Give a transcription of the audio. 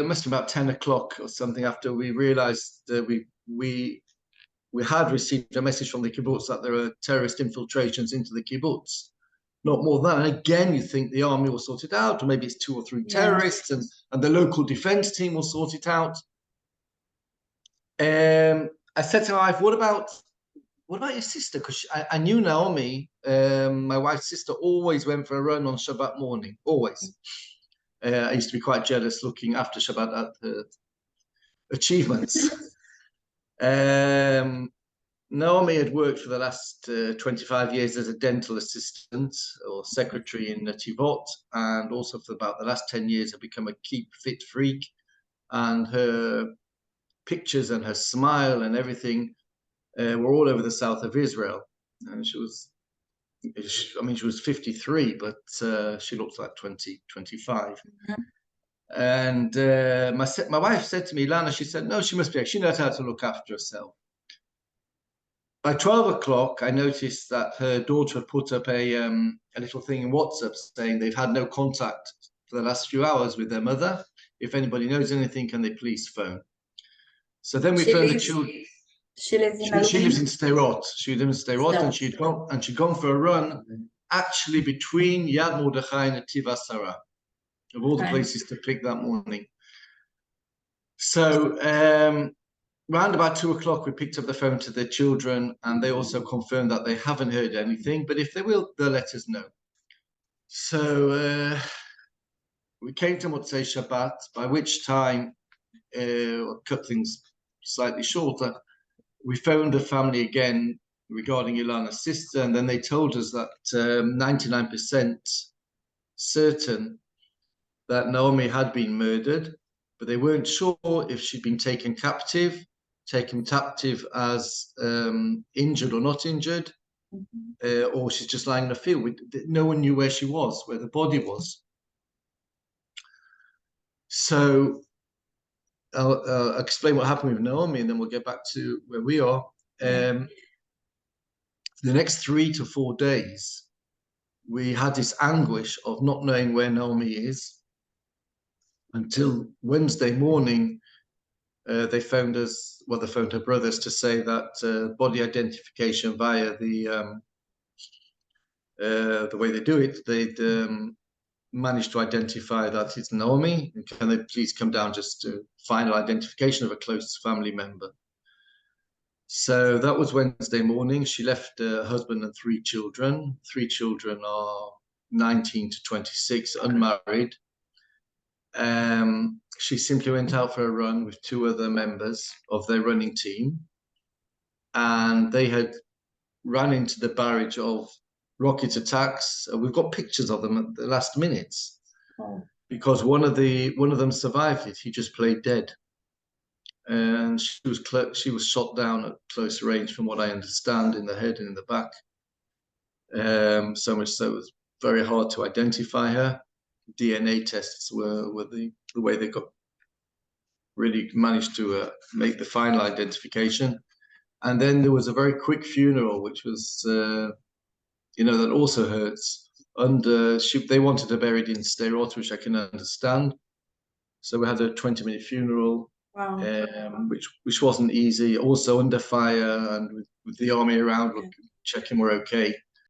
must have been about 10 o'clock or something after we realized that we had received a message from the kibbutz that there are terrorist infiltrations into the kibbutz. Not more than that. And again, you think the army will sort it out, or maybe it's 2 or 3 terrorists, and the local defense team will sort it out. I said to my wife, what about your sister? Because I knew Naomi, my wife's sister, always went for a run on Shabbat morning, always. I used to be quite jealous looking after Shabbat at her achievements. Naomi had worked for the last 25 years as a dental assistant or secretary in Nativot, and also for about the last 10 years had become a keep fit freak. And her pictures and her smile and everything were all over the south of Israel. And she was 53, but she looks like 20, 25. And my wife said to me, Lana, she said, no, she must be, she knows how to look after herself. By 12 o'clock, I noticed that her daughter had put up a little thing in WhatsApp saying they've had no contact for the last few hours with their mother. If anybody knows anything, can they please phone? So then we phoned the children. She lives in Sderot. She lives in Sderot, and she'd gone for a run, actually between Yad Mordechai and Nativ Asara, of all the places to pick that morning. So round about 2 o'clock, we picked up the phone to the children, and they also confirmed that they haven't heard anything, but if they will, they'll let us know. So we came to Motzei Shabbat, by which time, I'll cut things slightly shorter, we phoned the family again regarding Ilana's sister, and then they told us that 99% certain that Naomi had been murdered, but they weren't sure if she'd been taken captive as injured or not injured, or she's just lying in the field. No one knew where she was, where the body was. So I'll explain what happened with Naomi, and then we'll get back to where we are. The next 3 to 4 days, we had this anguish of not knowing where Naomi is, until Wednesday morning. They phoned us, well, they phoned her brothers to say that body identification via the way they do it, they'd managed to identify that it's Naomi, and can they please come down just to final identification of a close family member. So that was Wednesday morning. She left her husband and 3 children. 3 children are 19 to 26, unmarried. She simply went out for a run with 2 other members of their running team, and they had run into the barrage of rocket attacks. We've got pictures of them at the last minutes, because one of them survived it. He just played dead, and she was shot down at close range, from what I understand, in the head and in the back. So much so it was very hard to identify her. DNA tests were the way they really managed to make the final identification. And then there was a very quick funeral, which was that also hurts. They wanted her buried in Sderot, which I can understand. So we had a 20-minute funeral, which wasn't easy. Also under fire, and with the army around checking we're okay.